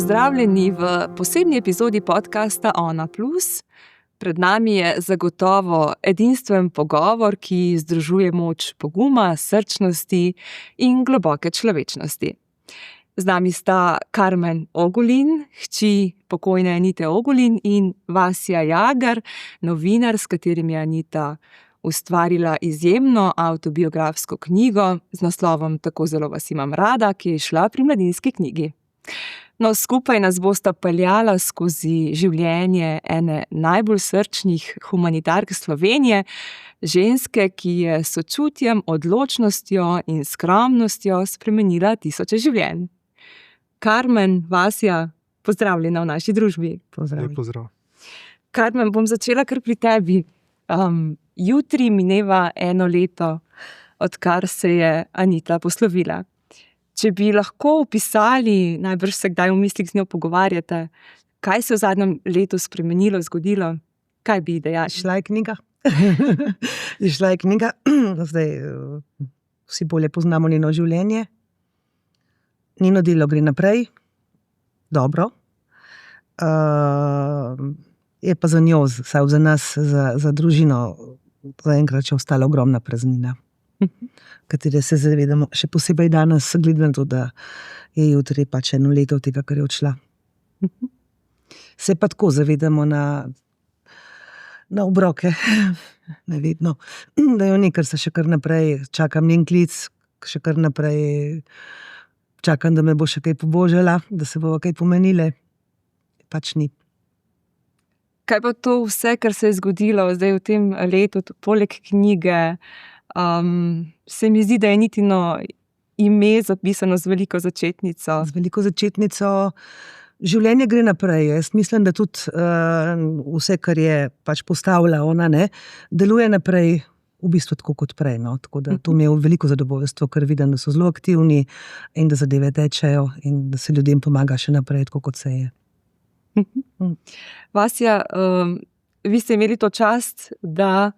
Pozdravljeni v posebni epizodi podcasta Ona Plus. Pred nami je zagotovo edinstven pogovor, ki združuje moč poguma, srčnosti in globoke človečnosti. Z nami sta Karmen Ogulin, hči pokojne Anite Ogulin, in Vasja Jager, novinar, s katerim je Anita ustvarila izjemno avtobiografsko knjigo z naslovom Tako zelo vas imam rada, ki je izšla pri Mladinski knjigi. No, skupaj nas bosta peljala skozi življenje ene najbolj srčnih humanitark Slovenije, ženske, ki je s sočutjem, odločnostjo in skromnostjo spremenila tisoče življenj. Karmen, Vasja, pozdravljena v naši družbi. Lep pozdrav. Karmen, bom začela kar pri tebi. Jutri mineva 1 leto, odkar se je Anita poslovila. Če bi lahko opisali, najbrž se kdaj v mislih z njo pogovarjate, kaj se v zadnjem letu spremenilo, zgodilo, kaj bi dejali? Izšla je knjiga. Zdaj vsi bolje poznamo njeno življenje. Njeno delo gre naprej, dobro. Je pa za njo, vsaj za nas, za družino, zaenkrat še ostala ogromna praznina, katere se zavedamo, še posebej danes, glede na to, da je jutri pač 1 leto od tega, kar je odšla. Se pa tako zavedamo na obroke, ne vedno, da je nekaj, se še kar naprej čakam njen klic, še kar naprej čakam, da me bo še kaj pobožala, da se bo kaj pomenile. Pač ni. Kaj pa to vse, kar se je zgodilo zdaj v tem letu, poleg knjige, se mi zdi, da je Anitino ime zapisano z veliko začetnico. Z veliko začetnico. Življenje gre naprej. Jaz mislim, da tudi vse, kar je pač postavila ona, deluje naprej v bistvu tako kot prej. No. Tako da to mi je veliko zadovoljstvo, ker vidim, da so zelo aktivni in da zadeve tečejo in da se ljudem pomaga še naprej, tako kot se je. Vasja, vi ste imeli to čast, da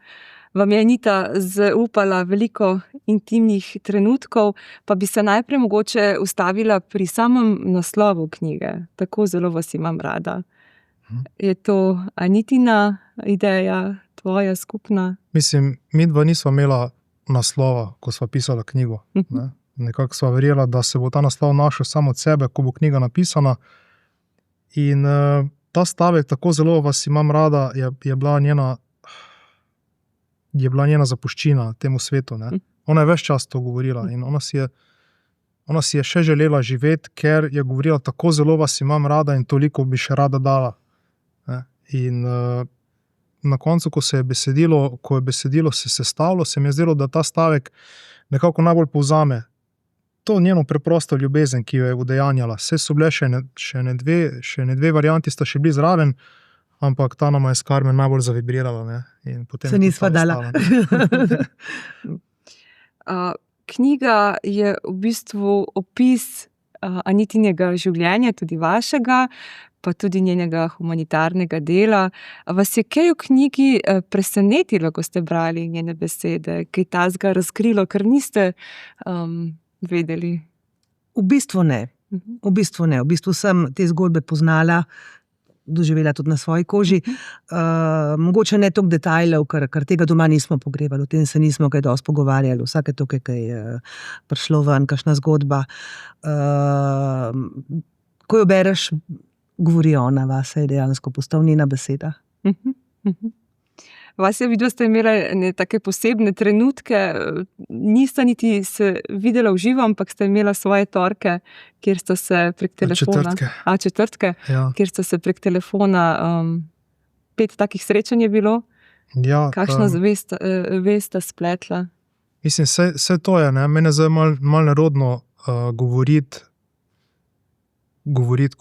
vam je Anita zaupala veliko intimnih trenutkov, pa bi se najprej mogoče ustavila pri samem naslovu knjige. Tako zelo vas imam rada. Je to Anitina ideja, tvoja skupna? Mislim, midva nisva imela naslova, ko sva pisala knjigo. Nekako sva verjela, da se bo ta naslov našel samo od sebe, ko bo knjiga napisana. In ta stavek, tako zelo vas imam rada, je bila njena zapuščina temu svetu. Ona je ves čas to govorila in ona si je še želela živeti, ker je govorila, tako zelo vas imam rada in toliko bi še rada dala. In na koncu, ko je besedilo se sestavilo, se mi je zdelo, da ta stavek nekako najbolj povzame to njeno preprosto ljubezen, ki jo je udejanjala. Vse so bile še ne dve varianti, sta še bili zraven, ampak ta nama je s Karmen najbolj zavibrirala. In potem se nisva dala. Knjiga je v bistvu opis Anitinega življenja, tudi vašega, pa tudi njenega humanitarnega dela. Vas je kaj v knjigi presenetilo, ko ste brali njene besede? Kaj tazga razkrilo, ker niste vedeli? V bistvu ne. V bistvu sem te zgodbe poznala, doživela tudi na svoji koži. Mogoče ne toliko detajlov, ker tega doma nismo pogrevali, o tem se nismo kaj dosti pogovarjali. Vsake toliko je prišlo ven, kakšna zgodba. Ko jo bereš, govori ona, Vasja je dejansko postal njena beseda. Vasja, vidva ste imeli take posebne trenutke, nista niti se videla v živo, ampak ste imela svoje torke, kjer sta se prek telefona... Četrtke. Ja. Kjer sta se prek telefona, 5 takih srečanj je bilo. Ja, kakšno vesta spletla? Mislim, vse to je, mene zdaj malo nerodno govoriti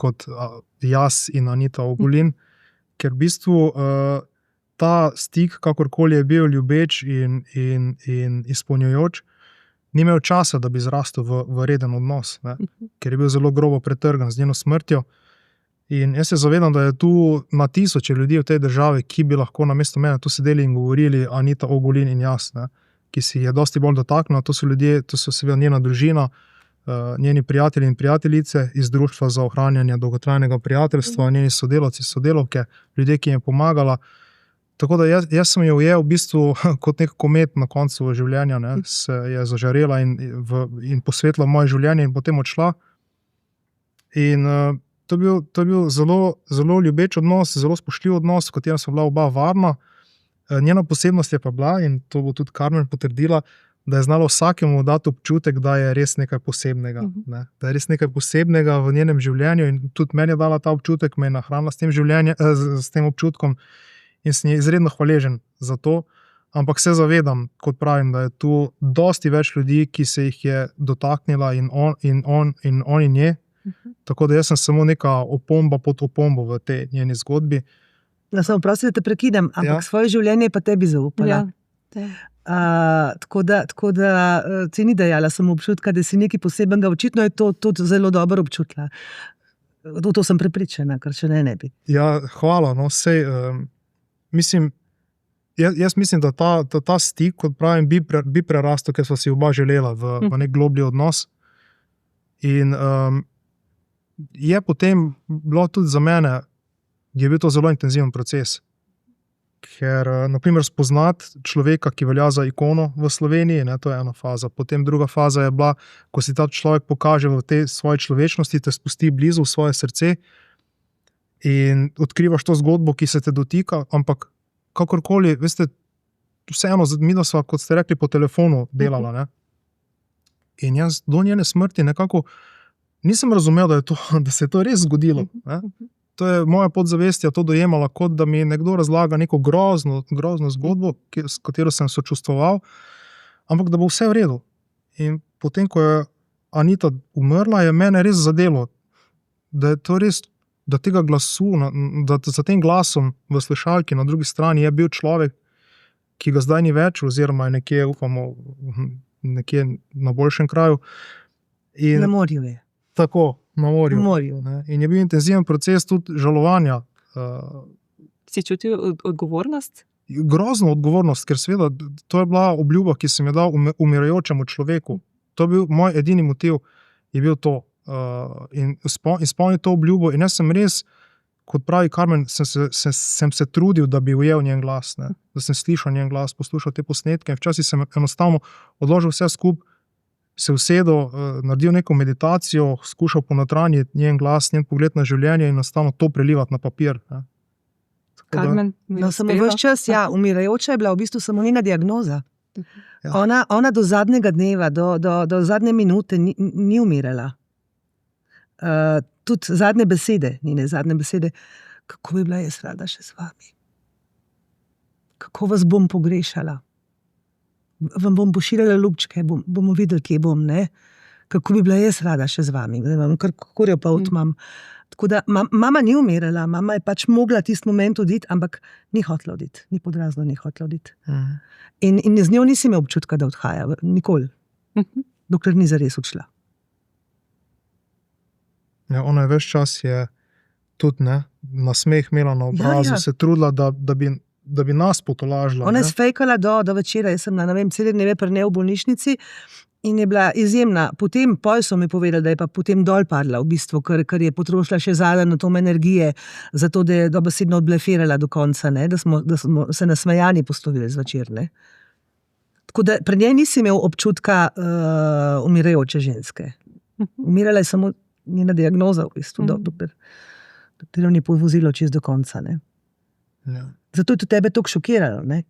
kot jaz in Anita Ogulin, ker v bistvu ta stik, kakorkoli je bil ljubeč in izpolnjujoč, ni imel časa, da bi zrastel v reden odnos, ker je bil zelo grobo pretrgan z njeno smrtjo. In jaz se zavedam, da je tu na tisoče ljudi v tej državi, ki bi lahko namesto mene tu sedeli in govorili Anita Ogulin in jaz, ki si je dosti bolj dotaknila. To so ljudje, to so seveda njena družina, njeni prijatelji in prijateljice iz Društva za ohranjanje dolgotrajnega prijateljstva, njeni sodelavci, sodelavke, ljudje, ki jim je pomagala. Tako da jaz sem jo ujel v bistvu kot nek komet na koncu življenja, ne, se je zažarela in posvetila moje življenje in potem odšla. In to je bil zelo, zelo ljubeč odnos, zelo spoštljiv odnos, v katerem smo bila oba varna. Njena posebnost je pa bila, in to bo tudi Karmen potrdila, da je znala vsakemu dati občutek, da je res nekaj posebnega. Ne? Da je res nekaj posebnega v njenem življenju in tudi meni je dala ta občutek, me je nahranila s tem občutkom in sem ji izredno hvaležen za to. Ampak se zavedam, kot pravim, da je tu dosti več ljudi, ki se jih je dotaknila in on in nje. Tako da jaz sem samo neka opomba pod opombo v tej njeni zgodbi. No, samo prosim, da te prekidam, ampak svoje življenje pa tebi zaupala. Tako da ti ni dajala samo občutka, da si nekaj posebnega, očitno je to tudi zelo dobro občutila. To sem prepričana, ker če ne bi. Ja, hvala, no, sej, jaz mislim, da ta stik, kot pravim, bi prerastel, ker sva si oba želela v nek globlji odnos. In je potem bilo tudi za mene, je bil to zelo intenziven proces. Ker, naprimer, spoznati človeka, ki velja za ikono v Sloveniji, ne, to je ena faza. Potem druga faza je bila, ko si ta človek pokaže v tej svoji človečnosti, te spusti blizu v svoje srce in odkrivaš to zgodbo, ki se te dotika, ampak kakorkoli, veste, vseeno, midva sva, kot ste rekli, po telefonu delala, ne. In jaz do njene smrti nekako nisem razumel, da se je to res zgodilo, ne. To je moja podzavest to dojemala, kot da mi nekdo razlaga neko grozno zgodbo, s katero sem sočustvoval, ampak da bo vse v redu. In potem, ko je Anita umrla, je mene res zadelo, da je to res, da tega glasu, da za tem glasom v slušalki na drugi strani je bil človek, ki ga zdaj ni več, oziroma je nekje, upamo, nekje na boljšem kraju. Na morju je. Tako, na morju. In je bil intenziven proces tudi žalovanja. Si čutil odgovornost? Grozno odgovornost, ker seveda to je bila obljuba, ki sem jo dal umirajočemu človeku. To je bil moj edini motiv, je bil to. In izpolniti to obljubo. In jaz sem res, kot pravi Karmen, sem se trudil, da bi ujel njen glas, ne? Da sem slišal njen glas, poslušal te posnetke. Včasih sem enostavno odložil vse skupaj, se usedel, naredil neko meditacijo, skušal ponotranjiti njen glas, njen pogled na življenje in enostavno to prelivati na papir. Ne? Karmen, samo ves čas, umirajoča je bila v bistvu samo njena diagnoza. Ja. Ona do zadnjega dneva, do zadnje minute ni umirala. Tudi zadnje besede, kako bi bila jaz rada še z vami. Kako vas bom pogrešala. Vam bom pošiljala lupčke, bomo videli, kje bom, ne? Kako bi bila jaz rada še z vami, da vam korjo pa odmam. Tako da mama ni umirala, mama je pač mogla tisti moment oditi, ampak ni hotela oditi, ni podrazno ni hotela oditi. In z njo nisi imel občutka, da odhaja, nikoli, dokler ni zares odšla. Ja, ona je ves čas tudi nasmeh imela na obrazu, se trudila, da bi nas potolažila. Ona je sfejkala do večera, jaz sem cele dneve pri njej v bolnišnici in je bila izjemna. Potem so mi povedali, da je pa potem dol padla v bistvu, ker je potrošila še zadnjo tom energije, zato da je dobesedno odblefirala do konca, ne? Da smo se nasmejani poslovili zvečer. Ne? Tako da pri njej nisi imel občutka umirajoče ženske. Umirala je samo njena diagnoza v bistvu, dokler ni povozilo čez do konca. Ne? Ja. Zato je to tebe toliko šokiralo, ne?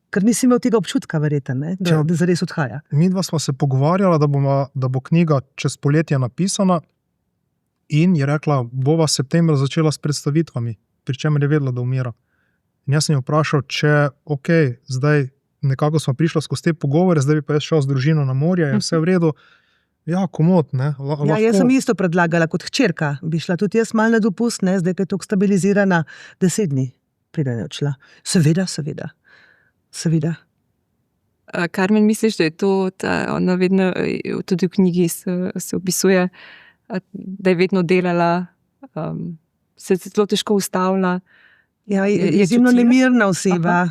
Ker nisi imel tega občutka, verjeten, da zares odhaja. Midva sva se pogovarjala, da bo knjiga čez poletje napisana in je rekla, bova septembra začela s predstavitvami, pri čemer je vedela, da umira. In jaz sem jo vprašal, če zdaj nekako smo prišli skozi te pogovore, zdaj bi pa jaz šel z družino na morje, je vse v redu. Ja, komot, ne. Ja, jaz sem isto predlagala kot hčerka. Bi šla tudi jaz malo na dopust, ne, zdaj pa je toliko stabilizirana 10 dni, preden je odšla. Seveda. Karmen, misliš, da je to, ona vedno, tudi v knjigi se opisuje, da je vedno delala, se zelo težko ustavila? Ja, je izjemno nemirna oseba.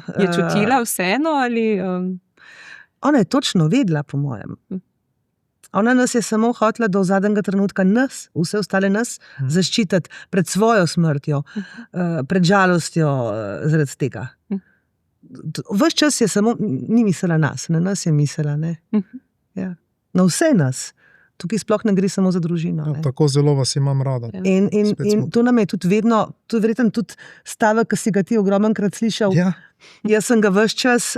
Ona nas je samo hotela do zadnjega trenutka nas, vse ostale nas, zaščititi pred svojo smrtjo, pred žalostjo zaradi tega. Ves čas je samo, ni mislila nas, na nas je mislila, ne. Ja. Na vse nas. Tukaj sploh ne gre samo za družino. Ja, tako zelo vas imam rada. In to nam je tudi vedno, to je verjetno tudi stavek, ki si ga ti ogromnkrat slišal. Ja. Jaz sem ga ves čas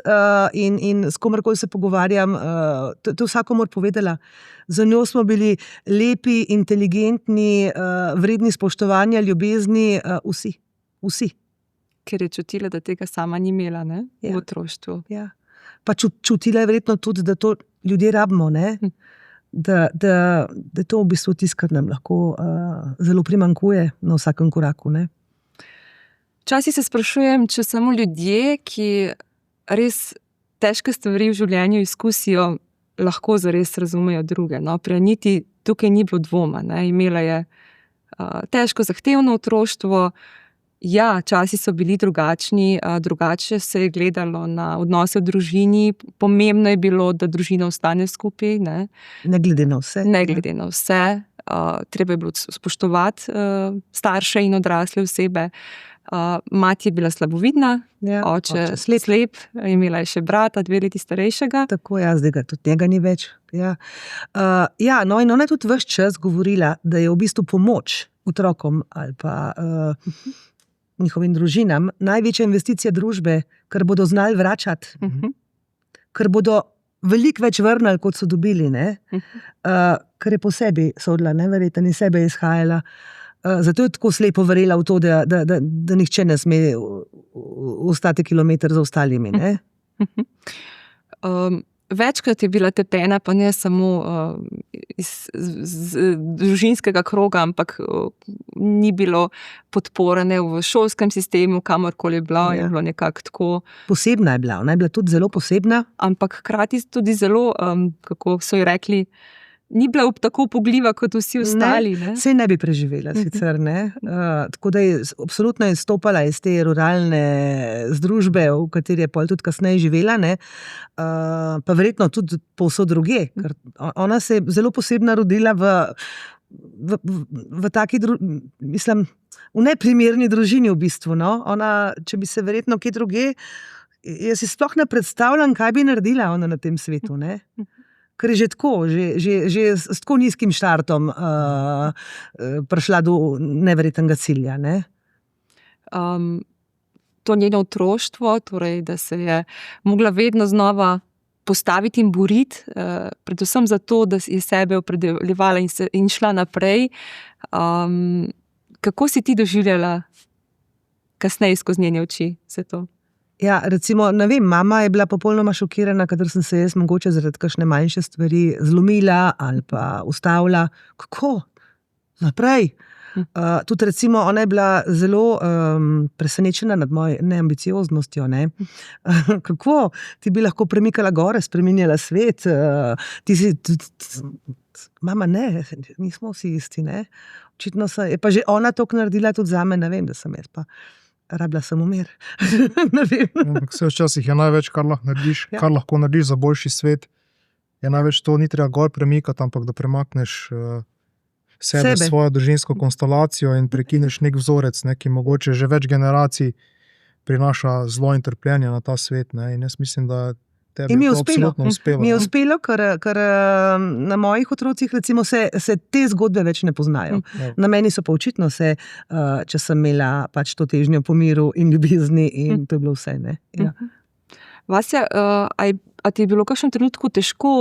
in s komerkoli se pogovarjam, to vsakomur povedala. Za njo smo bili lepi, inteligentni, vredni spoštovanja, ljubezni, vsi. Ker je čutila, da tega sama ni imela, ne? Ja. V otroštvu. Ja. Pa čutila je verjetno tudi, da to ljudje rabimo, ne? Da je to v bistvu tisto, kar nam lahko zelo primanjkuje na vsakem koraku, ne? Včasih se sprašujem, če samo ljudje, ki res težke stvari v življenju izkusijo, lahko zares razumejo druge. No, pri Aniti tukaj ni bilo dvoma, ne? Imela je težko, zahtevno otroštvo. Ja, časi so bili drugačni, drugače se je gledalo na odnose v družini. Pomembno je bilo, da družina ostane skupaj. Ne glede na vse. Ne glede na vse. Treba je bilo spoštovati starše in odrasle osebe. Mati je bila slabovidna, Ja, oče slep, imela je še brata, 2 leti starejšega. Tako, ja, zdaj ga tudi njega ni več. Ja. No, in ona je tudi ves čas govorila, da je v bistvu pomoč otrokom ali pa njihovim družinam največja investicija družbe, ker bodo znali vračati, ker bodo veliko več vrnili, kot so dobili, ne? Ker je po sebi sodila, neverjetno, iz sebe je izhajala. Zato je tako slepo verjela v to, da nihče ne sme ostati kilometer za ostalimi, ne? Večkrat je bila tepena, pa ne samo iz družinskega kroga, ampak ni bilo podpore ne v šolskem sistemu, kamorkoli je bila, je bilo nekako tako. Posebna je bila, ona je bila tudi zelo posebna. Ampak hkrati tudi zelo, kako so ji rekli, ni bila tako upogljiva kot vsi ostali. Ne? Saj ne bi preživela sicer, ne. Tako da je absolutno izstopala iz te ruralne združbe, v kateri je pol tudi kasneje živela, ne. Pa verjetno tudi povsod drugje, ker ona se je zelo posebno rodila v taki, mislim, v neprimerni družini v bistvu, no. Ona, če bi se verjetno kje drugje, jaz si sploh ne predstavljam, kaj bi naredila ona na tem svetu, ne. Ker je že tako, že s tako nizkim štartom prišla do neverjetnega cilja, ne. To njeno otroštvo, torej, da se je mogla vedno znova postaviti in boriti, predvsem zato, da je sebe opredeljevala in šla naprej. Kako si ti doživljala kasneje skozi njene oči vse to? Ja, recimo, ne vem, mama je bila popolnoma šokirana, kadar sem se jaz mogoče zaradi kakšne manjše stvari zlomila ali pa ustavila. Kako? Naprej. Tudi recimo, ona je bila zelo presenečena nad mojo neambicioznostjo, ne. Kako? Ti bi lahko premikala gore, spreminjala svet, ti si... Mama, ne, nismo vsi isti, ne. Očitno je pa že ona toliko naredila tudi zame, ne vem, da sem jaz pa rabila sem umir. Ne vem. Vse včasih je največ, kar lahko narediš, kar lahko narediš za boljši svet, je največ to, ni treba gor premikati, ampak da premakneš sebe, svojo družinsko konstelacijo in prekineš nek vzorec, ne, ki mogoče že več generacij prinaša zlo in trpljenje na ta svet, ne, in jaz mislim, da tebi je to absolutno uspelo. Mi je uspelo, ker na mojih otrocih recimo se te zgodbe več ne poznajo. Na meni so pa očitno se, če sem imela pač to težnjo po miru in ljubezni in to je bilo vse, ne. Ja. Vasja, a ti je bilo v kakšnem trenutku težko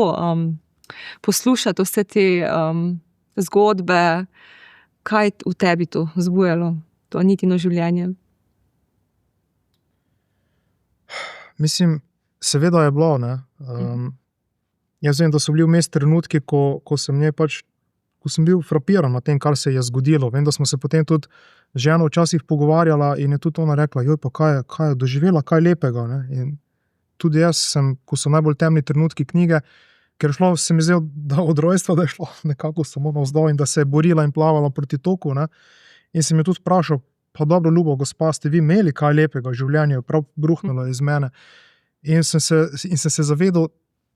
poslušati vse te zgodbe, kaj v tebi to vzbujalo, to Anitino življenje? Mislim, seveda je bilo, ne. Jaz vem, da so bili vmes trenutki, ko sem bil frapiran na tem, kar se je zgodilo. Vem, da smo se potem tudi z ženo včasih pogovarjala in je tudi ona rekla, joj, pa kaj je doživela, kaj lepega, ne. In tudi jaz sem, ko so najbolj temni trenutki knjige, ker se mi zdelo, da od rojstva, da je šlo nekako samo navzdol in da se je borila in plavala proti toku, ne. In sem jo tudi vprašal, pa dobro, ljubo, gospa, ste vi imeli kaj lepega v življenju, prav bruhnilo iz mene. In sem se zavedal,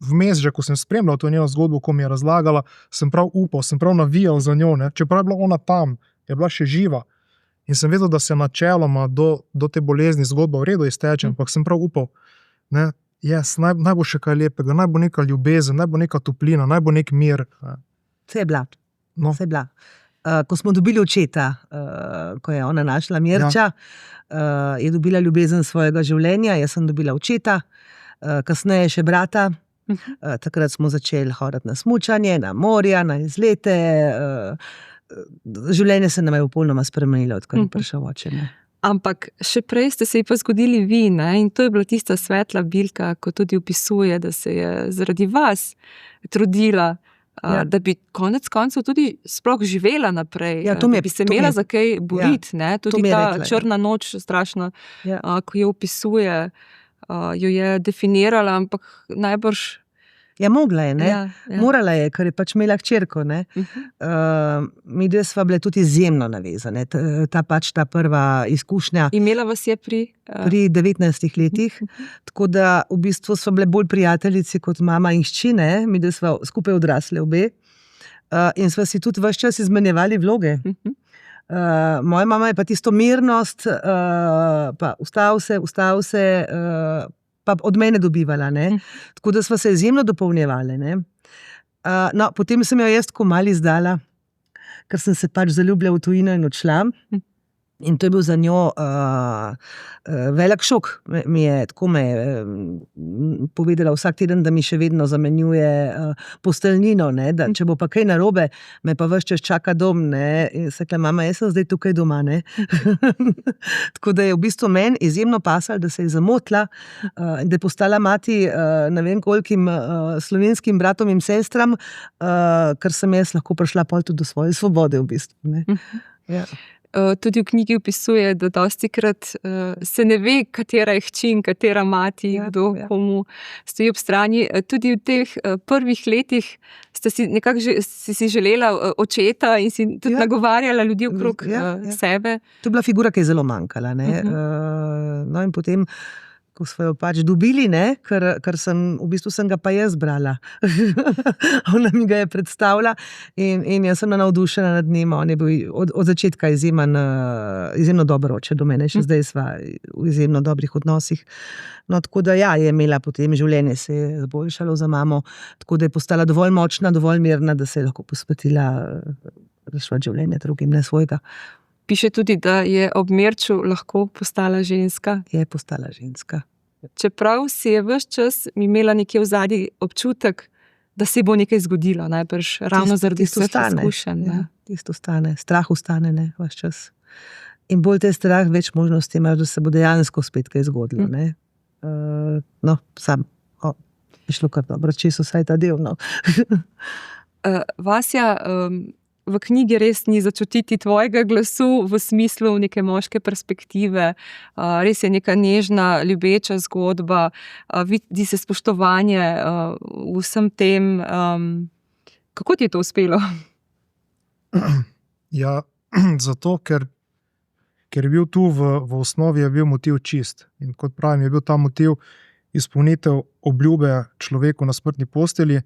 vmes, že ko sem spremljal to njeno zgodbo, ko mi je razlagala, sem prav upal, sem prav navijal za njo, ne. Čeprav je bila ona tam, je bila še živa. In sem vedel, da se načeloma do te bolezni zgodba v redu izteče, ampak sem prav upal, ne, naj bo še kaj lepega, naj bo neka ljubezen, naj bo neka toplina, naj bo nek mir. Ne. Vse je bila. No. Vse je bila. Ko smo dobili očeta, ko je ona našla Mirča, je dobila ljubezen svojega življenja, jaz sem dobila očeta, kasneje še brata. Takrat smo začeli hoditi na smučanje, na morja, na izlete. Življenje se nam je popolnoma spremenilo, odkar je prišel oče. Ne. Ampak še prej ste se ji pa zgodili vi, ne? In to je bila tista svetla bilka, ko tudi opisuje, da se je zaradi vas trudila, da bi konec koncev tudi sploh živela naprej, da bi se imela za kaj boriti. Tudi ta rekla, črna noč strašno, ko jo opisuje, jo je definirala, ampak najbrž... Mogla je, ne? Morala je, ker je pač imela hčerko, ne? Mi dve sva bile tudi izjemno navezane. Ta prva izkušnja. Imela vas je pri 19 letih, tako da v bistvu sva bile bolj prijateljici kot mama in hči, ne? Mi dve sva skupaj odrasle obe. In sva si tudi ves čas izmenjevali vloge. Moja mama je pa tisto mirnost, pa ustav se, pa od mene dobivala, ne. Tako da sva se izjemno dopolnjevali, ne. No, potem sem jo jaz tako malo izdala, ker sem se pač zaljubila v tujino in odšla. In to je bil za njo velik šok. Mi je povedala vsak teden, da mi še vedno zamenjuje posteljnino, ne, da če bo pa kaj narobe, me pa ves čas čaka dom, ne. In sem rekla, mama, jaz sem zdaj tukaj doma, ne. Tako da je v bistvu meni izjemno pasalo, da se je zamotila, da je postala mati ne vem kolikim slovenskim bratom in sestram, ker sem jaz lahko prišla pol tudi do svoje svobode v bistvu, ne. Ja. Tudi v knjigi opisuje, da dostikrat se ne ve, katera je hči in katera mati, kdo komu stoji ob strani. Tudi v teh prvih letih ste si nekako si želela očeta in si tudi nagovarjala ljudi okrog sebe. To je bila figura, ki je zelo manjkala, ne. No in potem, ko smo jo pač dobili, ne, ker sem ga pa jaz brala. Ona mi ga je predstavila in jaz sem navdušena nad njim. On je bil od začetka izjemno dober oče do mene, še zdaj sva v izjemno dobrih odnosih. No, tako da je imela potem življenje, se je zboljšalo za mamo, tako da je postala dovolj močna, dovolj mirna, da se je lahko posvetila reševati življenje drugim, ne svojega. Piše tudi, da je ob Mirču lahko postala ženska. Je postala ženska. Čeprav si je ves čas imela nekje v zadnji občutek, da se bo nekaj zgodilo, najbrž ravno zaradi vseh izkušenj. Tisto stane, strah ostane, ne, ves čas. In bolj te strah, več možnosti imaš, da se bo dejansko spet kaj zgodilo, ne. No, je šlo kar dobro, če so vsaj ta del, no. Vasja, v knjigi res ni začutiti tvojega glasu v smislu neke moške perspektive. Res je neka nežna, ljubeča zgodba, vidi se spoštovanje vsem tem. Kako ti je to uspelo? Ja, zato, ker je bil tu v osnovi je bil motiv čist. In kot pravim, je bil ta motiv izpolnitev obljube človeku na smrtni postelji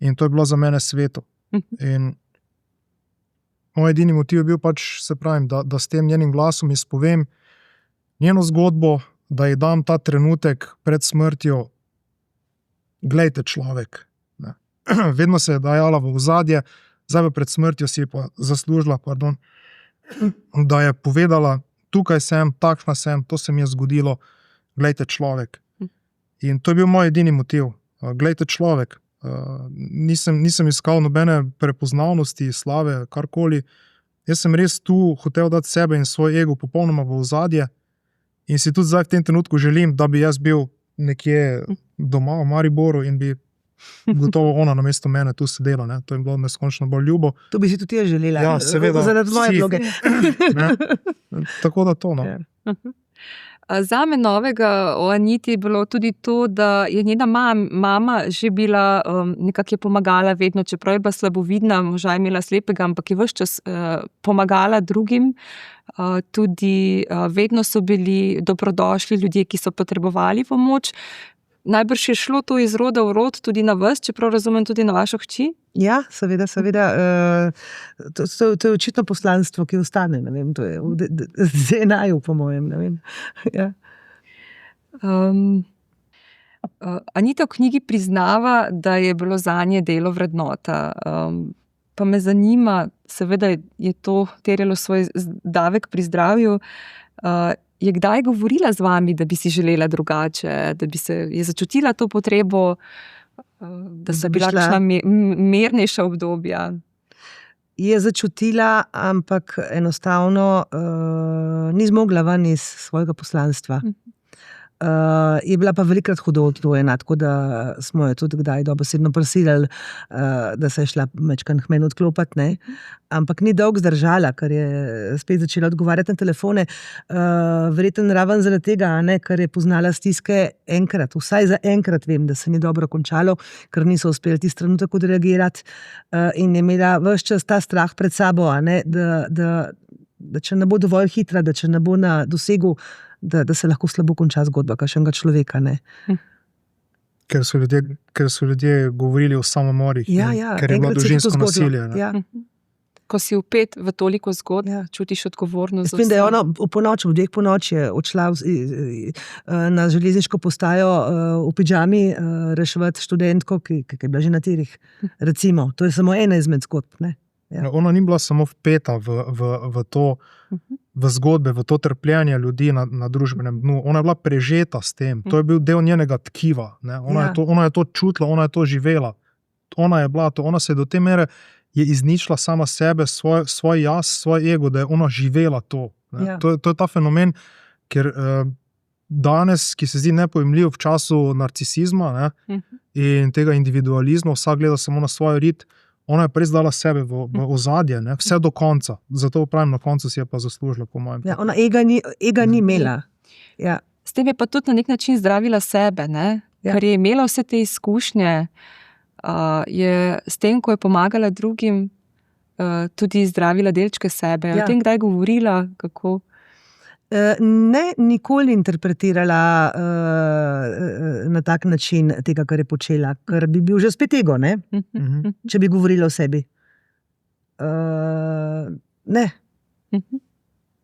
in to je bilo za mene sveto. In moj edini motiv je bil pač, se pravim, da s tem njenim glasom izpovem njeno zgodbo, da ji dam ta trenutek pred smrtjo, glejte človek. Ne. Vedno se je dajala v ozadje, zdaj pred smrtjo si je pa zaslužila, da je povedala, tukaj sem, takšna sem, to se mi je zgodilo, glejte človek. In to je bil moj edini motiv, glejte človek. Nisem iskal nobene prepoznavnosti, slave, karkoli. Jaz sem res tu hotel dati sebe in svoj ego popolnoma v ozadje in si tudi zdaj v tem trenutku želim, da bi jaz bil nekje doma v Mariboru in bi gotovo ona namesto mene tu sedela. Ne? To je bilo neskončno bolj ljubo. To bi si tudi jaz želela. Ja, seveda. Zaradi moje vloge. Tako da to, no. Zame novega o Aniti je bilo tudi to, da je njena mama že bila, nekako je pomagala vedno, čeprav je bila slabovidna, moža je imela slepega, ampak je ves čas pomagala drugim. Tudi vedno so bili dobrodošli ljudje, ki so potrebovali pomoč. najbrž je šlo to iz roda v rod tudi na vas, čeprav razumem tudi na vašo hči? Ja, seveda. To je očitno poslanstvo, ki ostane. Ne vem, to je v DNA-ju, po mojem. Ne vem. Ja. Anita v knjigi priznava, da je bilo zanje delo vrednota. Pa me zanima, seveda je to terjalo svoj davek pri zdravju. Je kdaj govorila z vami, da bi si želela drugače, da bi se je začutila to potrebo, da so bila kakšna mirnejša obdobja? Je začutila, ampak enostavno ni zmogla ven iz svojega poslanstva. Je bila pa velikrat hudo odtojena, tako da smo jo tudi kdaj dobesedno prisilili, da se je šla majčkeno k meni odklopiti, ne. Ampak ni dolgo zdržala, ker je spet začela odgovarjati na telefone. Verjetno raven zaradi tega, ne, ker je poznala stiske enkrat, vsaj za enkrat vem, da se ni dobro končalo, ker niso uspeli tisti trenutek odreagirati, in je imela ves čas ta strah pred sabo, ne, da če ne bo dovolj hitra, da če ne bo na dosegu, da se lahko slabo konča zgodba kakšnega človeka. Ne. Ker so ljudje govorili o samomorih, ker je bilo enkrat se je to družinsko zgodilo. nasilje. Ne. Ja. Ko si vpet v toliko zgodb, čutiš odgovornost za Vem, da je vse. ona ob 2 ponoči je odšla na železniško postajo v pidžami reševati študentko, ki je bila že na tirih. Recimo, to je samo ena izmed zgodb. Ne. Ja. Ona ni bila samo vpeta v to, v zgodbe, v to trpljenje ljudi na družbenem dnu. Ona je bila prežeta s tem. To je bil del njenega tkiva. Ne. Ona je to čutila, ona je to živela. Ona je bila to, ona se je do te mere je izničila sama sebe, svoj jaz, svoj ego, da je ona živela to. Ja. To je ta fenomen, ker danes, ki se zdi nepojemljiv v času narcisizma, ne, in tega individualizma, vsak gleda samo na svoj rit, ona je res dala sebe v ozadje, ne, vse do konca. Zato pravim, na koncu si je pa zaslužila, po mojem. Ja, ona ega ni imela. Ja. S tem je pa tudi na nek način zdravila sebe, ne? Ja. Ker je imela vse te izkušnje, je s tem, ko je pomagala drugim, tudi zdravila delčke sebe. Ja. O tem kdaj govorila, kako? Ne, nikoli interpretirala na tak način tega, kar je počela, ker bi bil že spet ego, ne? Če bi govorila o sebi. Ne.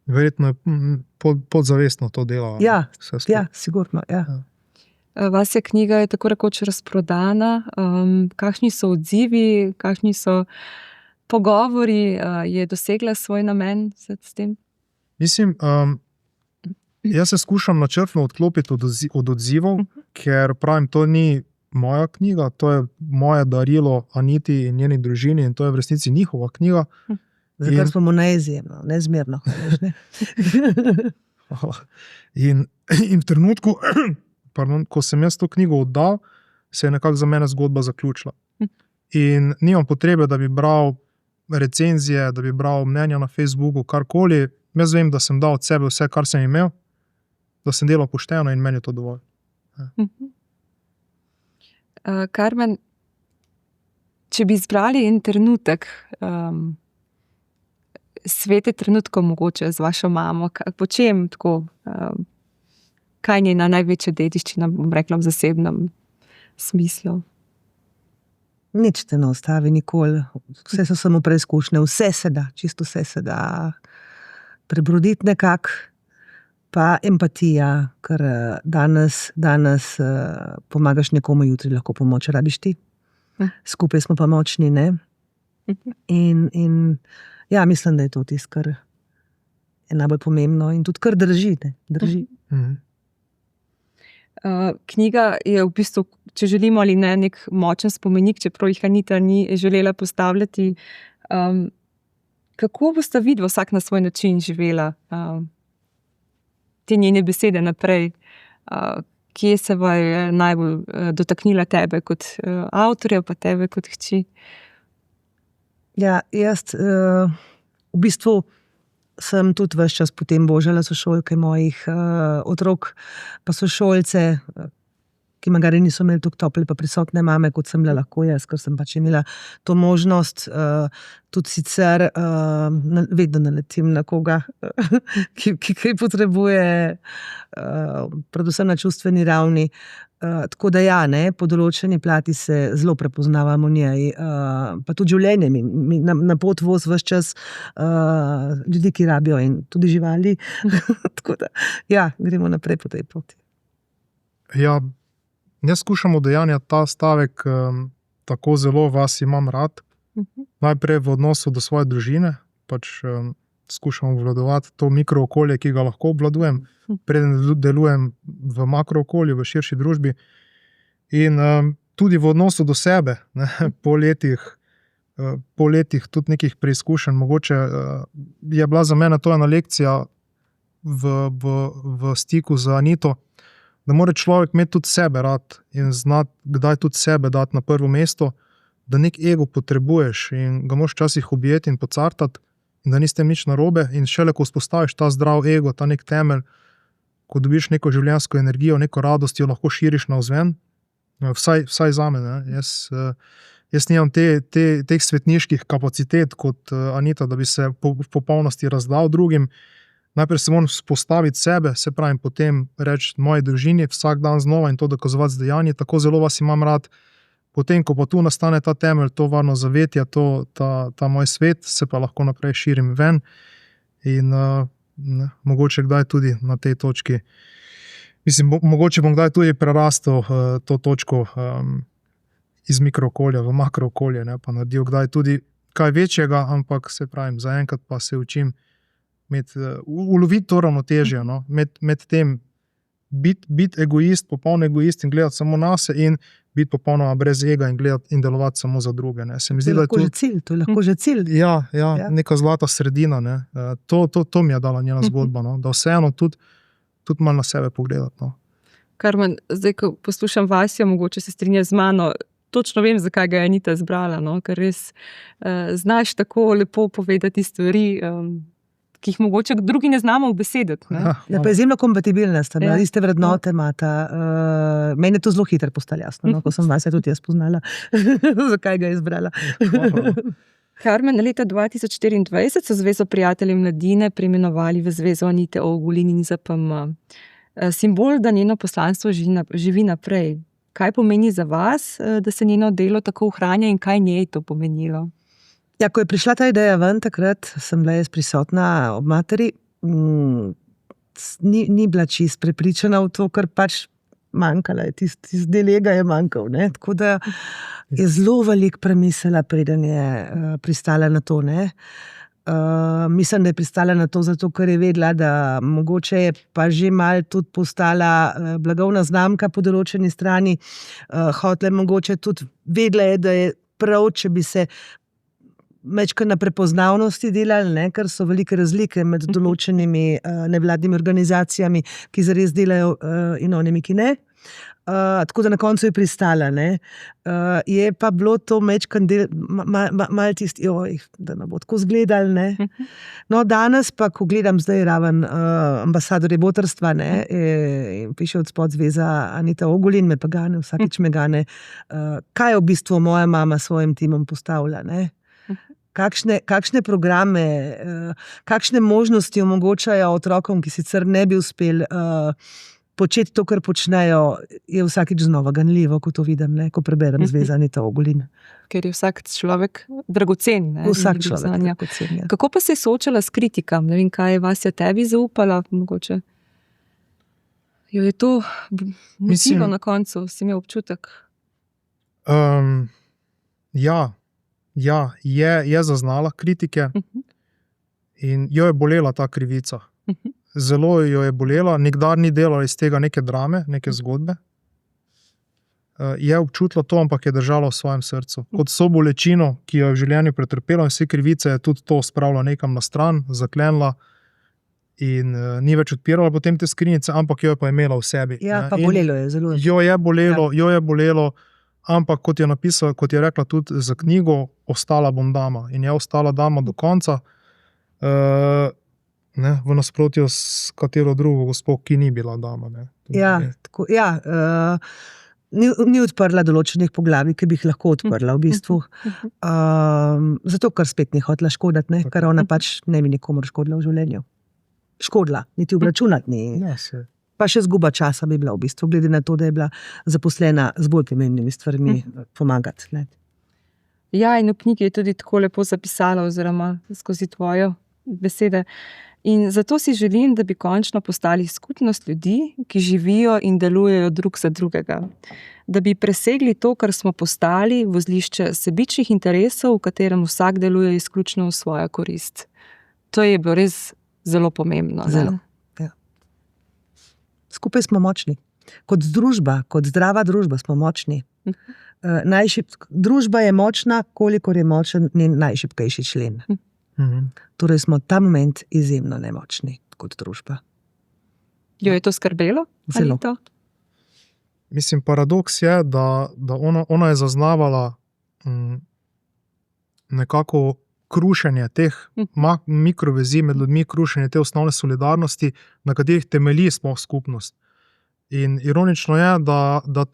Verjetno je podzavestno to delala. Ja, Vse skupaj. ja, sigurno, ja. Vasja knjiga je tako rekoč razprodana. Kakšni so odzivi, kakšni so pogovori, je dosegla svoj namen s tem? Mislim, jaz se skušam načrtno odklopiti od odzivov, ker pravim, to ni moja knjiga, to je moje darilo Aniti in njeni družini in to je v resnici njihova knjiga. Zakaj smo mu neizjemno, neizmerno. Ne? In v trenutku, ko sem jaz to knjigo oddal, se je nekako za mene zgodba zaključila. In nimam potrebe, da bi bral recenzije, da bi bral mnenja na Facebooku, karkoli. Jaz vem, da sem dal od sebe vse, kar sem imel, da sem delal pošteno in meni je to dovolj. Karmen, če bi izbrali en trenutek, svete trenutkov mogoče z vašo mamo, po čem tako, kaj je njena največja dediščina, bom rekla v zasebnem smislu? Nič te ne ostavi nikoli. Vse so samo preizkušnje, vse se da, čisto vse se da prebroditi nekako, pa empatija, ker danes pomagaš nekomu, jutri lahko pomoč rabiš ti. Skupaj smo pa močni, ne? In ja, mislim, da je to tisto, kar je najbolj pomembno in tudi kar drži, ne? Drži. Knjiga je v bistvu, če želimo ali ne, nek močen spomenik, čeprav jih Anita ni želela postavljati. Kako boste vidva vsak na svoj način živela te njene besede naprej? Kje se je najbolj dotaknila tebe kot avtorja, pa tebe kot hči? Ja, jaz v bistvu sem tudi ves čas potem božala sošolke mojih otrok, pa sošolce, ki magari niso imeli tako tople pa prisotne mame, kot sem bila lahko jaz, ker sem pač imela to možnost. Tudi sicer vedno naletim na koga, ki kaj potrebuje, predvsem na čustveni ravni. Tako da ja, po določeni plati se zelo prepoznavam v njej. Pa tudi življenje mi na pot voz ves čas ljudi, ki rabijo in tudi živali. Tako da ja, gremo naprej po tej poti. Ja, jaz skušam udejanjati ta stavek tako zelo vas imam rad. Najprej v odnosu do svoje družine, pač skušam obvladovati to mikrookolje, ki ga lahko obvladujem, preden delujem v makrookolju, v širši družbi. In tudi v odnosu do sebe, ne, po letih tudi nekih preizkušenj, mogoče je bila za mene to ena lekcija v stiku z Anito, da mora človek imeti tudi sebe rad in znati, kdaj tudi sebe dati na prvo mesto, da nek ego potrebuješ in ga moraš včasih objeti in pocartati, in da ni s tem nič narobe. In šele, ko vzpostaviš ta zdrav ego, ta nek temelj, ko dobiš neko življenjsko energijo, neko radost, jo lahko širiš navzven, vsaj zame. Ne? Jaz nimam teh svetniških kapacitet kot Anita, da bi se v popolnosti razdal drugim. Najprej se moram vzpostaviti sebe, se pravi, potem reči moji družini vsak dan znova in to dokazovati z dejanji, tako zelo vas imam rad. Potem, ko pa tu nastane ta temelj, to varno zavetje, ta moj svet, se pa lahko naprej širim ven in mogoče kdaj tudi na tej točki, mislim, mogoče bom kdaj tudi prerastel to točko iz mikrookolja v makrookolje, ne, pa naredil kdaj tudi kaj večjega, ampak se pravim, zaenkrat pa se učim uloviti to ravnotežje, no, med tem biti egoist, popoln egoist in gledati samo nase in biti popolnoma brez ega in gledati in delovati samo za druge. Ne. Se mi zdi, to je lahko že cilj. Ja, neka zlata sredina. Ne. To mi je dala njena zgodba, no, da vseeno tudi malo na sebe pogledati. No. Karmen, zdaj, ko poslušam Vasjo, mogoče se strinja z mano, točno vem, zakaj ga je Anita izbrala, no, ker res znaš tako lepo povedati stvari, ki jih mogoče drugi ne znamo ubesediti. Ja, pa je izjemno kompatibilna, sta iste vrednote imata. Meni je to zelo hitro postalo jasno, no, ko sem vas tudi jaz poznala, zakaj ga je izbrala. Karmen, leta 2024 so Zvezo prijateljev mladine preimenovali v Zvezo Anite Ogulin in ZPM. Simbol, da njeno poslanstvo živi naprej. Kaj pomeni za vas, da se njeno delo tako ohranja in kaj njej to pomenilo? Ja, ko je prišla ta ideja ven, takrat sem bila jaz prisotna ob materi, ni bila čist prepričana v to, kar pač manjkala je, tisti delega je manjkal, ne? Tako da je zelo veliko premislila, preden je pristala na to, ne? Mislim, da je pristala na to zato, ker je vedela, da mogoče je pa že malo tudi postala blagovna znamka po določeni strani, hotela mogoče tudi, vedela je, da je prav, če bi se mečkaj na prepoznavnosti delali, ne, ker so velike razlike med določenimi nevladnimi organizacijami, ki zares delajo in onimi, ki ne. Tako da na koncu je pristala. Ne. Je pa bilo to mečkaj del, malo tisti, da ne bo tako zgledali. Ne. No, danes pa, ko gledam zdaj raven ambasadorje botrstva, ne, in piše od spod Zveza Anita Ogulin, me pa gane, vsakič me gane, kaj v bistvu moja mama s svojim timom postavlja, ne. Kakšne programe, kakšne možnosti omogočajo otrokom, ki sicer ne bi uspeli početi to, kar počnejo, je vsakič znova ganljivo, ko to vidim, ne, ko preberem Zveza Anita Ogulin. Ker je vsak človek dragocen. Ne, vsak človek dragocen, ja. Kako pa se je soočala s kritikam? Ne vem, kaj je Vasja tebi zaupala, mogoče? Jo je to motilo na koncu, si imel občutek? Ja, je zaznala kritike in jo je bolela ta krivica. Zelo jo je bolela, nikdar ni delala iz tega neke drame, neke zgodbe. Je občutila to, ampak je držala v svojem srcu. Kot so bolečino, ki jo je v življenju pretrpela in vse krivice, je tudi to spravila nekam na stran, zaklenila in ni več odpirala potem te skrinjice, ampak jo je pa imela v sebi. Ja, pa bolelo je zelo. Jo je bolelo, ampak kot je napisala, kot je rekla tudi za knjigo, ostala bom dama in je ostala dama do konca, v nasprotju s katero drugo gospo, ki ni bila dama. Ne. Ja, tako, ja. ni odprla določenih poglavij, ki bi jih lahko odprla v bistvu. Zato, ker spet ni hotela škoditi, ne? Ker ona pač ne bi nikomor škodila v življenju. Škodila, niti obračunati ni. Ja, se. Pa še zguba časa bi bila v bistvu, glede na to, da je bila zaposlena z bolj pomembnimi stvarmi pomagati. Ne? Ja, in v knjigi je tudi tako lepo zapisala, oziroma skozi tvoje besede. In zato si želim, da bi končno postali skupnost ljudi, ki živijo in delujejo drug za drugega. Da bi presegli to, kar smo postali, vozlišče sebičnih interesov, v katerem vsak deluje izključno v svojo korist. To je bilo res zelo pomembno. Zelo. Ja. Skupaj smo močni. Kot družba, kot zdrava družba smo močni. Družba je močna, kolikor je močen njen najšibkejši člen. Torej smo ta moment izjemno nemočni kot družba. Jo je to skrbelo? Zelo. To? Mislim, paradoks je, da ona je zaznavala nekako krušenje teh mikrovezi med ljudmi, krušenje te osnovne solidarnosti, na katerih temelji sploh skupnost. In ironično je, da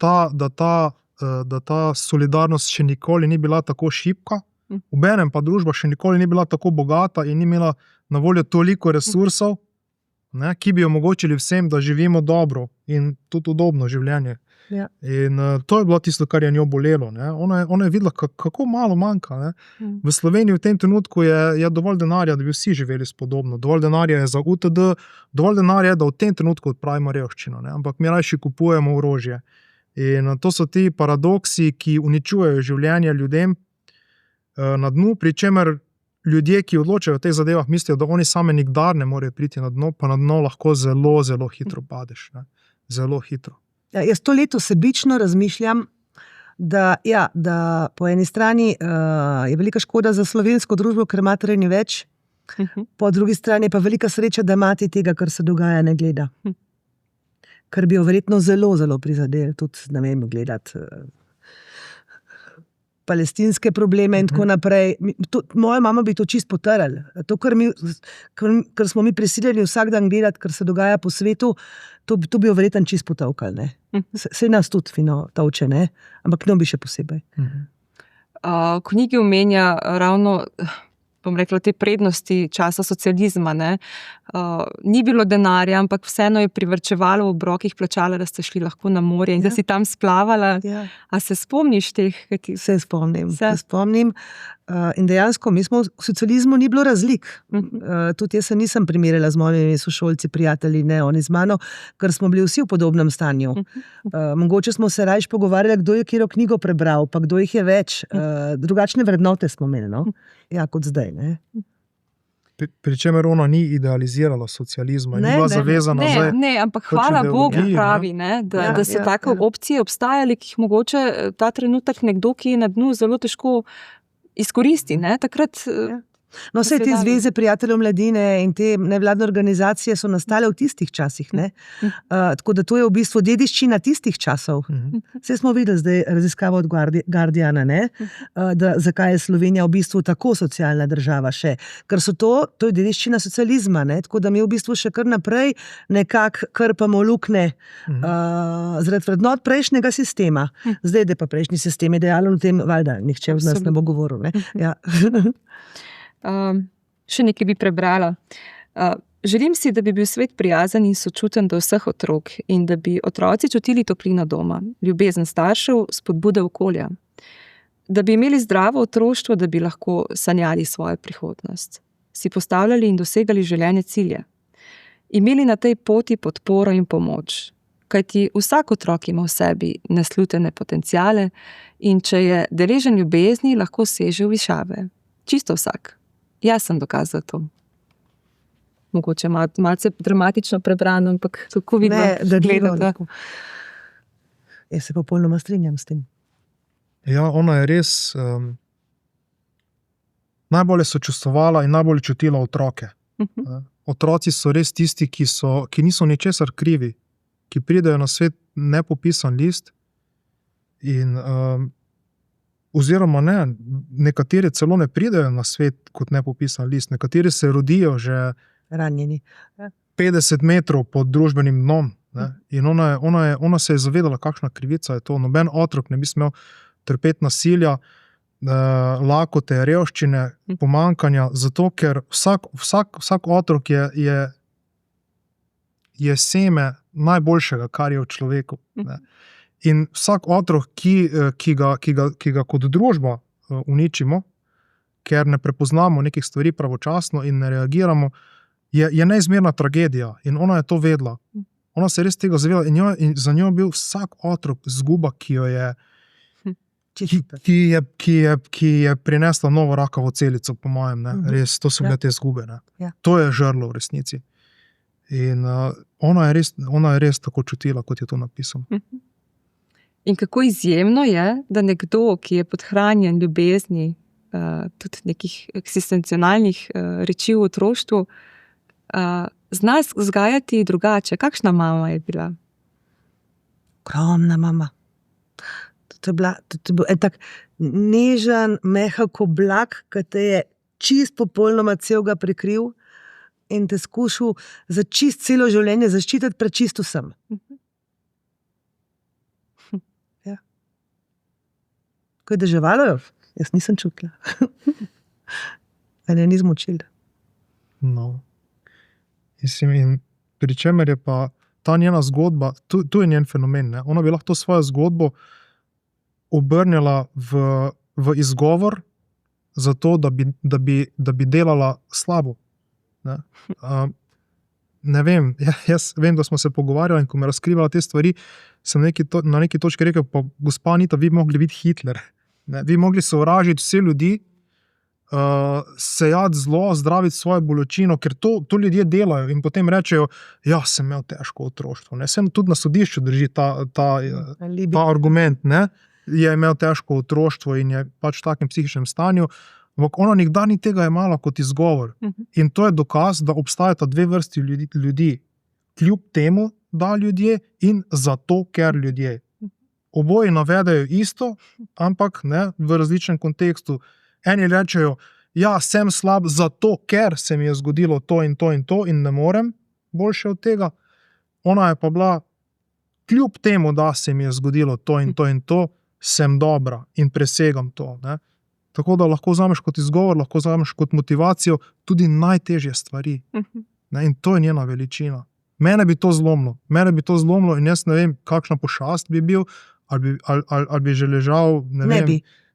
ta solidarnost še nikoli ni bila tako šibka, obenem pa družba še nikoli ni bila tako bogata in ni imela na voljo toliko resursov, ne, ki bi omogočili vsem, da živimo dobro in tudi udobno življenje. Ja. In to je bilo tisto, kar je njo bolelo. Ne. Ona je videla, kako malo manjka. Ne. V Sloveniji v tem trenutku je dovolj denarja, da bi vsi živeli spodobno. Dovolj denarja je za UTD, dovolj denarja je, da v tem trenutku odpravimo revščino. Ne. Ampak mi rajši kupujemo orožje. In to so ti paradoksi, ki uničujejo življenje ljudem na dnu, pri čemer ljudje, ki odločajo o teh zadevah, mislijo, da oni same nikdar ne morejo priti na dno, pa na dno lahko zelo, zelo hitro padeš. Ne. Zelo hitro. Ja, jaz to leto sebično razmišljam, da po eni strani je velika škoda za slovensko družbo, ker matere ni več, po drugi strani je pa velika sreča, da mati tega, kar se dogaja, ne gleda. Ker bi jo verjetno zelo, zelo prizadel tudi, ne vem, gledati palestinske probleme in tako naprej. Moja mama bi to čist potrl. To, kar smo mi prisiljeni vsak dan gledati, kar se dogaja po svetu, to bi jo verjetno čist potavkal. Sej nas tudi fino tavče, ne? Ampak njo bi še posebej. V knjigi omenja ravno, bom rekla, te prednosti časa socializma. Ne? Ni bilo denarja, ampak vseeno je privrčevalo v obrokih, plačala, da ste šli lahko na morje in da si tam splavala. Ja. A se spomniš teh? Se spomnim. In dejansko, mi smo v socializmu ni bilo razlik. Tudi jaz se nisem primerjala z mojimi sošolci, prijatelji, ne oni z mano, ker smo bili vsi v podobnem stanju. Mogoče smo se rajš pogovarjali, kdo je katero knjigo prebral, pa kdo jih je več. Drugačne vrednote smo imeli, no? Ja, kot zdaj, ne? Pri čemer ona ni idealizirala socializma, ni bila zavezana. Ne, ampak hvala Bogu pravi, ne, da so take opcije obstajali, ki jih mogoče ta trenutek nekdo, ki je na dnu, zelo težko izkoristi. Ne, takrat... No, vse te zveze prijateljev mladine in te nevladne organizacije so nastale v tistih časih. Ne? Tako da to je v bistvu dediščina tistih časov. Vse smo videli zdaj raziskavo od Guardiana, ne? Zakaj je Slovenija v bistvu tako socialna država še. Ker to je dediščina socializma, ne? Tako da mi v bistvu še kar naprej nekako krpamo lukne zaradi vrednot prejšnjega sistema. Zdaj, da pa prejšnji sistem je dejalen v tem, valjda, nihče od nas ne bo govoril. Ne? Ja. Še nekaj bi prebrala. Želim si, da bi bil svet prijazen in sočuten do vseh otrok in da bi otroci čutili toplino doma, ljubezen staršev, spodbude okolja. Da bi imeli zdravo otroštvo, da bi lahko sanjali svojo prihodnost. Si postavljali in dosegali želene cilje. Imeli na tej poti podporo in pomoč. Kajti vsak otrok ima v sebi neslutene potenciale in če je deležen ljubezni, lahko seže v višave. Čisto vsak. Jaz sem dokazal to. Mogoče malce dramatično prebrano, ampak tako vidno. Ne, da gledam. Jaz se popolnoma strinjam s tem. Ja, ona je res najbolj sočustvovala in najbolj čutila otroke. Otroci so res tisti, ki niso ničesar krivi, ki pridejo na svet nepopisan list in oziroma ne, nekateri celo ne pridejo na svet kot nepopisan list, nekateri se rodijo že ranjeni. 50 metrov pod družbenim dnom, Ne? In ona se je zavedala, kakšna krivica je to. Noben otrok ne bi smel trpeti nasilja, lakote, revščine, pomanjkanja, zato ker vsak otrok je seme najboljšega, kar je v človeku. Ne? In vsak otrok, ki ga kot družba uničimo, ker ne prepoznamo nekih stvari pravočasno in ne reagiramo, je neizmerna tragedija. In ona je to vedela. Ona se je res tega zavedala in za njo je bil vsak otrok izguba, ki je prinesla novo rakavo celico, po mojem. Ne? Res, to so bile te izgube. Ne? To je žrlo v resnici. In ona je res tako čutila, kot je to napisano. In kako izjemno je, da nekdo, ki je podhranjen ljubezni, tudi nekih eksistencionalnih reči v otroštvu, zna vzgajati drugače. Kakšna mama je bila? Ogromna mama. To je bil en tak nežen, mehak oblak, ki te je čist popolnoma celega prekril in te skušal za čist celo življenje zaščititi pred čisto vsem. Ja. Ko je deževalo, jaz nisem čutila. Ali je ni zmočila. No. In pri čemer je pa ta njena zgodba, tu je njen fenomen. Ne? Ona bi lahko svojo zgodbo obrnila v izgovor za to, da bi delala slabo. Ne vem, jaz vem, da smo se pogovarjali in ko me razkrivala te stvari, sem na neki točki rekel, pa gospa Anita, vi bi mogli biti Hitler. Ne? Vi mogli sovražiti vse ljudi, sejati zlo, zdraviti svojo bolečino, ker to ljudje delajo in potem rečejo, ja, sem imel težko otroštvo. Ne? Sem tudi na sodišču drži ta argument, ne? Je imel težko otroštvo in je pač v takem psihičnem stanju, ampak ona nikdar ni tega imela kot izgovor. In to je dokaz, da obstajata dve vrsti ljudi. Kljub temu, da ljudje in zato, ker ljudje. Oboji navedajo isto, ampak ne, v različnem kontekstu. Eni rečejo, ja, sem slab zato, ker se mi je zgodilo to in to in to in ne morem boljše od tega. Ona je pa bila, kljub temu, da se mi je zgodilo to in to in to, sem dobra in presegam to. Ne? Tako da lahko vzameš kot izgovor, lahko vzameš kot motivacijo tudi najtežje stvari. Ne? In to je njena veličina. Mene bi to zlomilo in jaz ne vem, kakšna pošast bi bil, ali bi že ležal,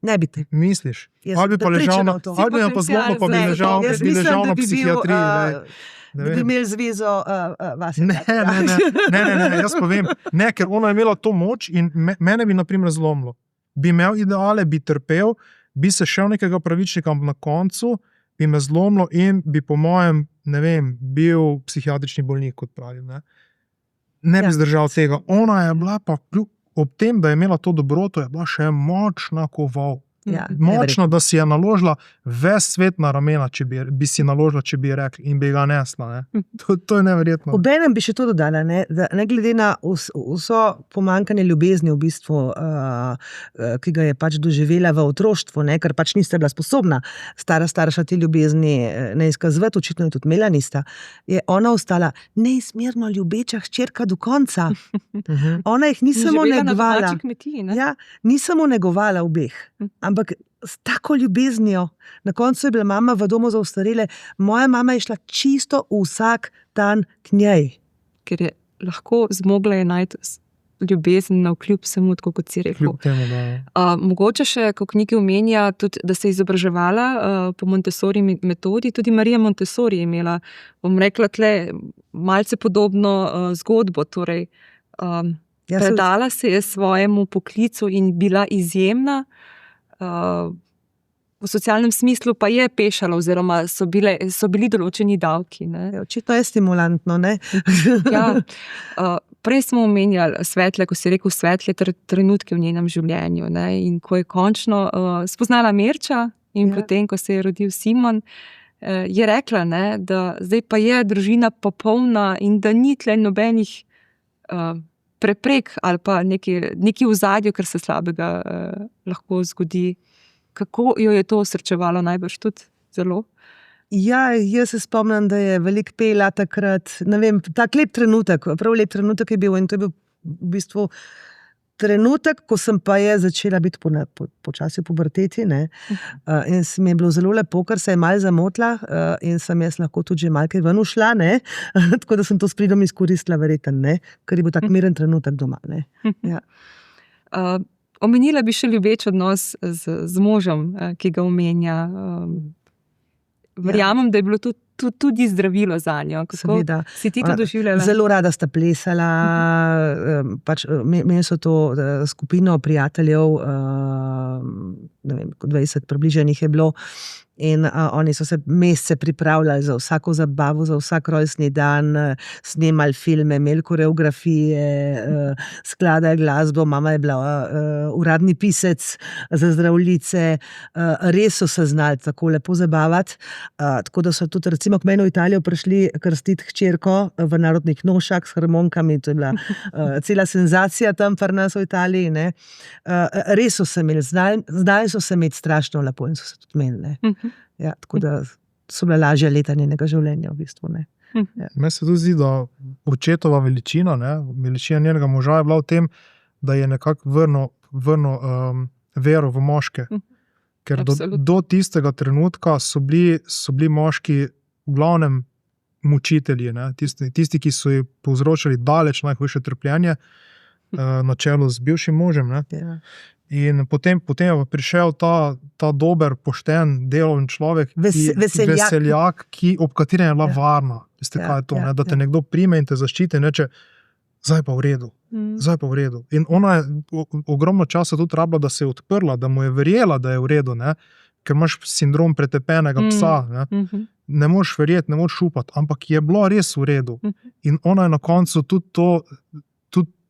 Ne bi te. Misliš? Ali bi pa ležal na psihiatriji. Da bi imeli zvezo vase. Ne, jaz pa vem. Ne, ker ona je imela to moč in mene bi naprimer zlomilo. Bi imel ideale, bi trpel, bi se šel nekega pravičnika na koncu, bi me zlomilo in bi po mojem, ne vem, bil psihiatrični bolnik, kot pravim. Ne bi zdržal tega. Ona je bila pa ob tem, da je imela to dobroto, je bila še močna koval. Močno, da si je naložila ves svet na ramena, bi si naložila, če bi rekli, in bi ga nesla. Ne? To je neverjetno. Obenem bi še to dodala, da ne glede na vso pomanjkanje ljubezni v bistvu, ki ga je pač doživela v otroštvu, ne, ker pač nista bila sposobna starša te ljubezni ne izkazovati, očitno je tudi imela nista, je ona ostala neizmerno ljubeča hčerka do konca. Ona jih ni samo negovala. Ja, ni samo negovala obeh, ampak s tako ljubeznijo. Na koncu je bila mama v domu za ostarele. Moja mama je šla čisto vsak dan k njej. Ker je lahko zmogla je najti ljubezen navkljub vsemu, tako kot si rekel. Kljub temu, da. Mogoče še, ko knjigi omenja, tudi, da se je izobraževala po Montessori metodi, tudi Marija Montessori je imela, bom rekla tle, malce podobno zgodbo, torej predala se je svojemu poklicu in bila izjemna, v socialnem smislu pa je pešala, oziroma so bili določeni davki. Ne? Očitno je stimulantno, ne? Ja, prej smo omenjali svetle, ko si rekel svetle trenutke v njenem življenju. Ne? In ko je končno spoznala Mirča in potem, ko se je rodil Simon, je rekla, ne, da zdaj pa je družina popolna in da ni tle nobenih preprek ali pa neki ozadju, kar se slabega lahko zgodi. Kako jo je to osrečevalo najbrž tudi zelo? Ja, jaz se spomnim, da je veliko pela takrat, ne vem, tak lep trenutek, prav lep trenutek je bil in to je bil v bistvu trenutek, ko sem pa začela biti počasi v puberteti, ne, in se mi je bilo zelo lepo, ker se je malo zamotila, in sem jaz lahko tudi že malo kaj ven ušla, ne, tako da sem to s pridom izkoristila verjetno, ne, ker je bil tak miren trenutek doma, ne. Ja. Omenila bi še ljubeč odnos z možem, ki ga omenja. Verjamem, da je bilo tudi zdravilo zanjo. Kako Seveda. si ti to doživljala? Zelo rada sta plesala, pač imeli so to skupino prijateljev, ne vem, 20 približanih je bilo. In oni so se mesece pripravljali za vsako zabavo, za vsak rojstni dan, snemali filme, imeli koreografije, skladali glasbo, mama je bila uradni pisec za zdravljice, res so se znali tako lepo zabavati, tako da so tudi recimo k meni v Italijo prišli krstiti hčerko v narodnih nošah s harmonikami, to je bila cela senzacija tam pri nas v Italiji, ne. Res so se imeli, znali so se imeti strašno lepo in so se tudi imeli, ne. Ja, tako da so bila lažja leta njenega življenja v bistvu, ne. Ja. Meni se tudi zdi, da očetova veličina, ne, veličina njenega moža je bila v tem, da je nekako vrnil vero v moške. Ker do tistega trenutka so bili moški v glavnem mučitelji, ne, tisti, ki so ji povzročali daleč najhujše trpljenje, na čelu z bivšim možem, ne. Ja. In potem je prišel ta dober, pošten, deloven človek, veseljak, ob katerem je bila varna. Veste, kaj je to, ne? Da te nekdo prime in te zaščiti in reče, zdaj pa v redu, zdaj pa v redu. In ona je ogromno časa tudi rabila, da se je odprla, da mu je verjela, da je v redu, ne? Ker imaš sindrom pretepenega psa, ne? Ne moreš verjeti, ne moreš upati, ampak je bilo res v redu. In ona je na koncu tudi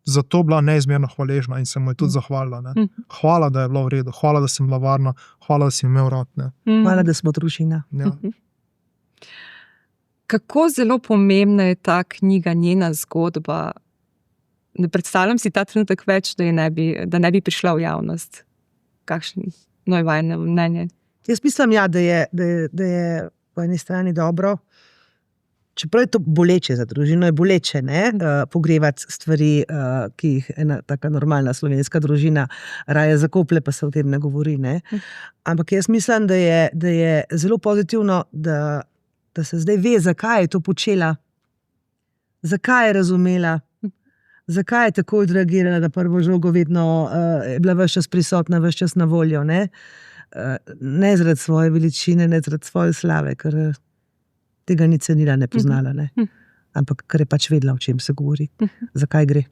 zato bila neizmerno hvaležna in se mu je tudi zahvalila. Ne? Hvala, da je bila v redu, hvala, da sem bila varna, hvala, da si imel rad. Ne? Hvala, da smo družina. Ja. Kako zelo pomembna je ta knjiga, njena zgodba? Ne predstavljam si ta trenutek več, da ne bi prišla v javnost. Kakšno je vajino mnenje? Jaz mislim, da je po eni strani dobro, čeprav je to boleče za družino, je boleče, ne, pogrevati stvari, ki jih ena taka normalna slovenska družina raje zakoplje, pa se o tem ne govori, ne. Ampak jaz mislim, da je zelo pozitivno, da se zdaj ve, zakaj je to počela, zakaj je razumela, zakaj je tako odreagirala na prvo žogo, vedno je bila ves čas prisotna, ves čas na voljo, ne. Ne zaradi svoje veličine, ne zaradi svoje slave, ker tega ni cenila, ne poznala, ne. Ampak ker je pač vedela, o čem se govori, zakaj gre.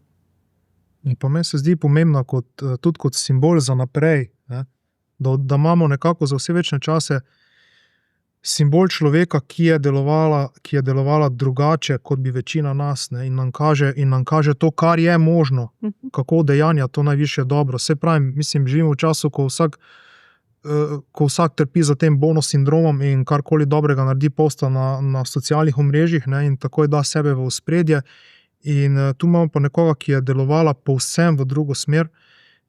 In pa meni se zdi pomembno tudi kot simbol za naprej, ne? Da imamo nekako za vse večne čase simbol človeka, ki je delovala drugače, kot bi večina nas, ne? In nam kaže to, kar je možno, kako dejanja to najvišje dobro. Saj pravim, mislim, živimo v času, ko vsak trpi za tem bonus sindromom in karkoli dobrega naredi posta na socialnih omrežjih, ne, in takoj da sebe v ospredje. In tu imamo pa nekoga, ki je delovala povsem v drugo smer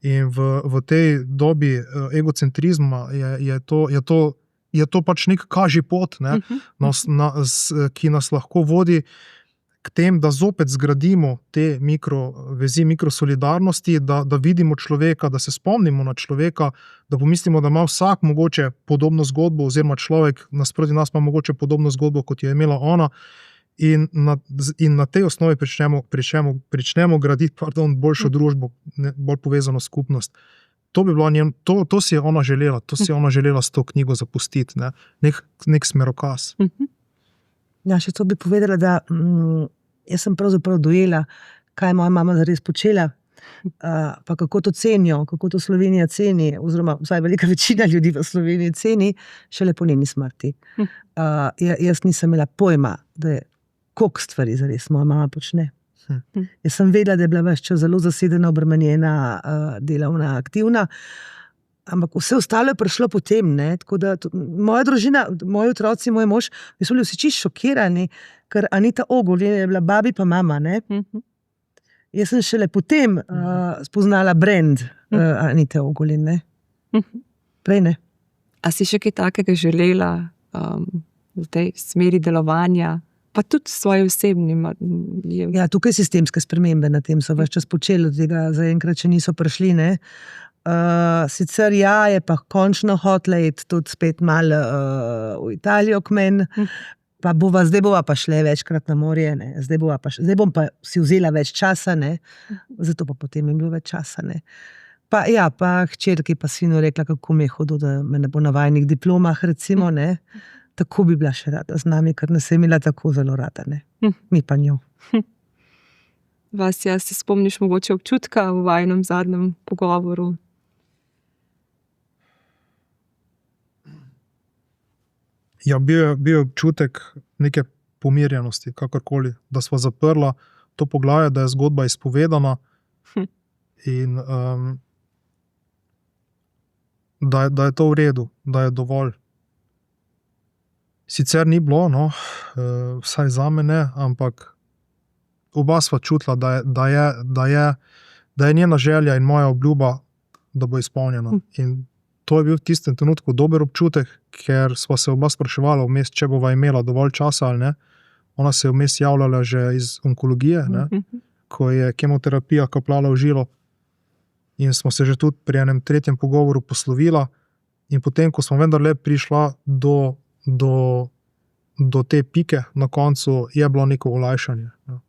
in v tej dobi egocentrizma je to pač nek kaži pot, ne, ki nas lahko vodi k tem, da zopet zgradimo te mikrovezi, mikrosolidarnosti, da vidimo človeka, da se spomnimo na človeka, da pomislimo, da ima vsak mogoče podobno zgodbo, oziroma človek nasproti nas ima mogoče podobno zgodbo, kot jo je imela ona, in na tej osnovi pričnemo graditi boljšo družbo, bolj povezano skupnost. To si je ona želela, s to knjigo zapustiti, ne? Nek smerokaz. Ja, še to bi povedala, da jaz sem pravzaprav dojela, kaj je moja mama zares počela, pa kako to cenijo, kako to Slovenija ceni, oziroma vsaj velika večina ljudi v Sloveniji ceni, šele po njeni smrti. Jaz nisem imela pojma, da je koliko stvari zares moja mama počne. Jaz sem vedela, da je bila ves čas zelo zasedena, obremenjena, delovna, aktivna, ampak vse ostalo je prišlo potem, ne, tako da moja družina, moji otroci, moj mož, so bili vsi čisto šokirani, ker Anita Ogulin je bila babi pa mama, ne. Jaz sem šele potem spoznala brand Anite Ogulin, ne. Prej ne. A si še kaj takega želela v tej smeri delovanja, pa tudi svoje osebnim. Ja, tukaj sistemske spremembe na tem so ves čas počeli, od tega zaenkrat še niso prišli. Ne? Sicer je pa končno hotel iti tudi spet malo v Italijo k meni, zdaj bova pa šle večkrat na morje, ne? Zdaj bom pa si vzela več časa, ne? Zato pa potem je bilo več časa. Ne? Pa hčerki pa sinu rekla, kako mi je hudo, da me ne bo na vajnih diplomah, recimo, ne? Tako bi bila še rada z nami, ker nas je imela tako zelo rada, ne? Mi pa njo. Vasja, se spomniš mogoče občutka v vajnem zadnjem pogovoru? Ja, bil je občutek neke pomirjenosti, kakorkoli, da sva zaprla to poglavje, da je zgodba izpovedana in da je to v redu, da je dovolj. Sicer ni bilo, no, vsaj za mene, ampak oba sva čutila, da je njena želja in moja obljuba, da bo izpolnjena. In to je bil v tistem trenutku dober občutek, ker sva se oba spraševala vmes, če bova imela dovolj časa ali ne. Ona se je vmes javljala že iz onkologije, ne, ko je kemoterapija kapljala v žilo. In smo se že tudi pri enem tretjem pogovoru poslovila. In potem, ko smo vendarle prišla do te pike na koncu, je bilo neko olajšanje. Ja.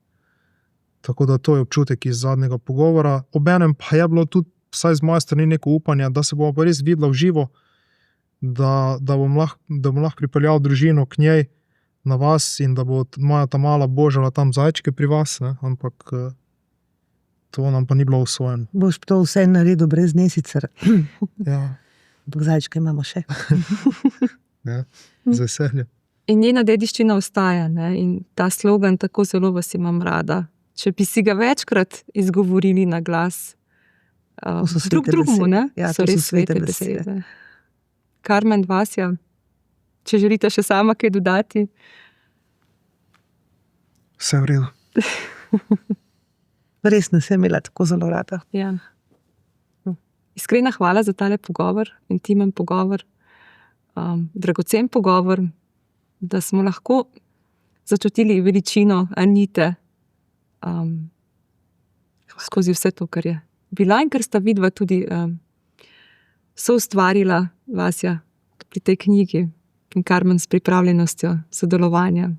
Tako da to je občutek iz zadnjega pogovora. Obenem pa je bilo tudi, vsaj z moje strani, neko upanje, da se bomo pa res videla v živo, da bom lahko pripeljal družino k njej na vas in da bo moja ta mala božala tam zajčke pri vas, ne? Ampak to nam pa ni bilo usvojeno. Boš to vse naredil brez nje sicer. Ja. Ampak zajčke imamo še. Ja, z veseljem. In njena dediščina ostaja, ne? In ta slogan, tako zelo vas imam rada. Če bi si ga večkrat izgovorili na glas, drug drugemu, ne? Ja, so res svete besede. Karmen, Vasja, če želite še sama kaj dodati? Vse v redu. Res nas je imela tako zelo rada. Ja. Iskrena hvala za tale pogovor, intimen pogovor, dragocen pogovor, da smo lahko začutili veličino Anite skozi vse to, kar je bila in ker sta vidva tudi soustvarila, Vasja, pri tej knjigi in Karmen s pripravljenostjo sodelovanja.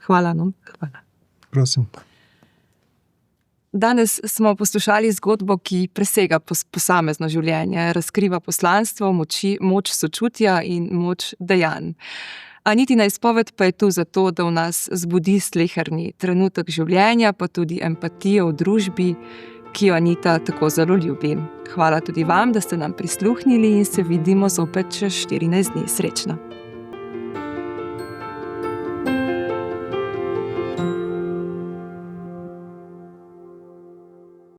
Hvala, no? Hvala. Prosim. Danes smo poslušali zgodbo, ki presega posamezno življenje, razkriva poslanstvo, moč sočutja in moč dejanj. Anitina izpoved pa je tu zato, da v nas zbudi sleherni trenutek življenja, pa tudi empatijo v družbi, ki jo Anita tako zelo ljubi. Hvala tudi vam, da ste nam prisluhnili in se vidimo zopet čez 14 dni. Srečno!